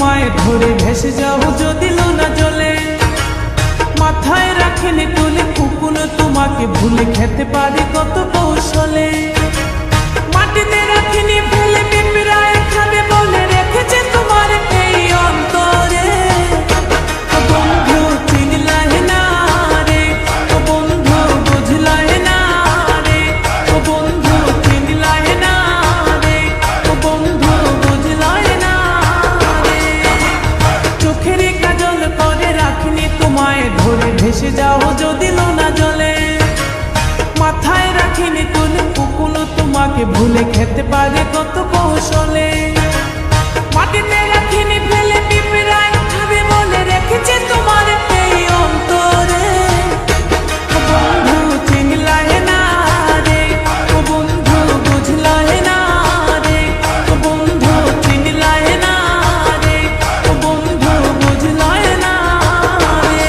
তোমায় ধরে ভেসে যাও যদি লোনা জলে। মাথায় রাখিনি তুলে কখনো তোমাকে ভুলে খেতে পারি কত কৌশলে। মাটিতে রাখিনি ফেলে পিঁপড়ায় খাবে বলে রেখেছে তোমার এই অন্তরে। বন্ধু চিনলাই না রে, ও বন্ধু বুঝলাই না রে, ও বন্ধু চিনলাই না রে, ও বন্ধু বুঝলাই না রে। চোখের কাজল করে রাখিনি তোমায় ধরে ভেসে যাও যদি লোনা জলে। মাথায় রাখিনি তুলে কখনো তোমাকে ভুলে খেতে পারে কত কৌশলে। মাটিতে রাখিনি ফেলে পিঁপড়ায় খাবে বলে রেখেছে তোমার এই অন্তরে। বন্ধু চিনলাই না রে, ও বন্ধু বুঝলাই না রে, ও বন্ধু চিনলাই না রে, ও বন্ধু বুঝলাই না রে।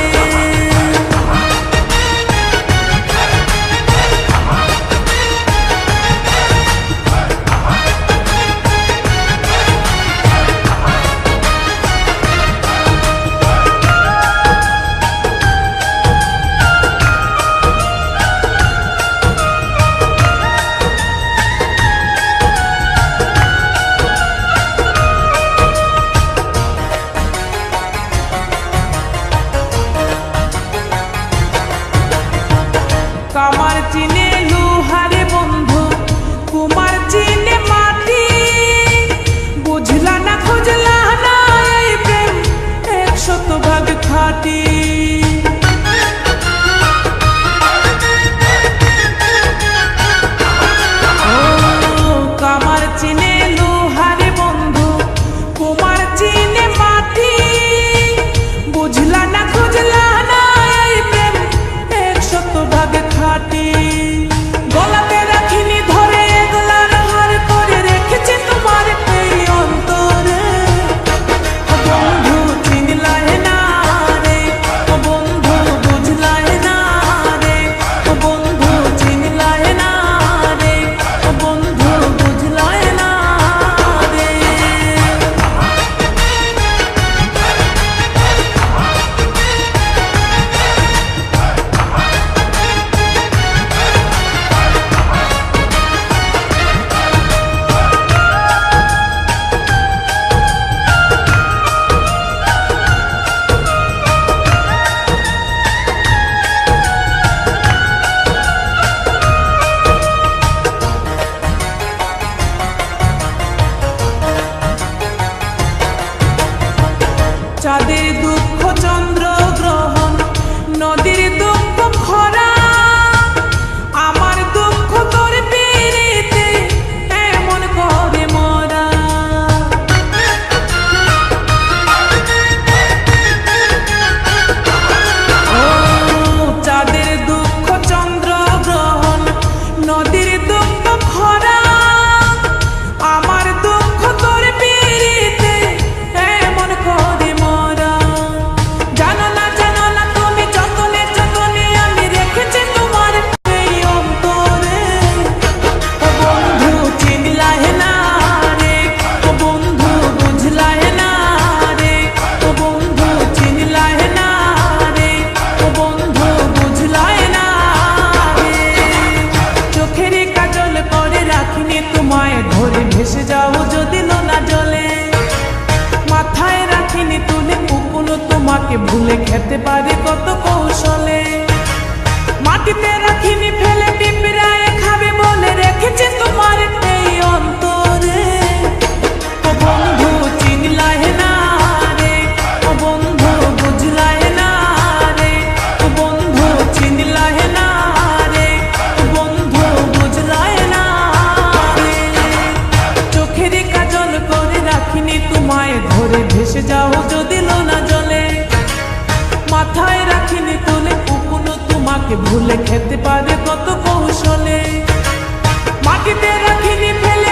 কামার চিনে লোহারে বন্ধু, কুমার চিনে মাটি। বুঝলা না খুঁজলা না এই প্রেম 100% খাঁটি। কামার চিনে লোহারে বন্ধু, কুমার চিনে মাটি। বুঝলা না খুঁজলা না এই প্রেম 100% খাঁটি। গলাতে রাখিনি ধরে গলার হার করে রেখেছে তোমার এই অন্তরে। বন্ধু চিনলাই না রে, ও বন্ধু বুঝলাই না রে, ও বন্ধু চিনলাই না রে, ও বন্ধু বুঝলাই না রে। চাঁদের দুঃখ চন্দ্র গ্রহণ, নদীর দুঃখ খরা। আমার দুঃখ তোর পিরিতে এমন করে মরা। ও চাঁদের দুঃখ চন্দ্র গ্রহণ, নদীর দুঃখ খরা। আমার দুঃখ তোর পিরিতে এমন করে মরা। জানো না তুমি যতনে যতনে আমি রেখেছি তোমার এই অন্তরে। ও বন্ধু চিনলাই না রে, ও বন্ধু বুঝলাই না রে, ও বন্ধু চিনলাই না রে, ও বন্ধু বুঝলাই না রে। চোখের কাজল করে রাখিনি তোমায় ধরে ভেসে যাও যদি লোনা জলে। মাথায় রাখিনি তুলে কখনো তোমাকে ভুলে খেতে পারে কত কৌশলে। মাটিতে রাখিনি ফেলে পিঁপড়ায় খাবে বলে রেখেছে তোমার এই অন্তরে। ও বন্ধু চিনলাই না রে, ও বন্ধু বুঝলাই না রে, ও বন্ধু চিনলাই না রে, ও বন্ধু বুঝলাই না রে। চোখের কাজল করে রাখিনি তোমায় ধরে ভেসে যাও যদি লোনা জলে। মাথায় রাখিনি তুলে কখনো তোমাকে ভুলে খেতে পারে কত কৌশলে। মাটিতে রাখিনি ফেলে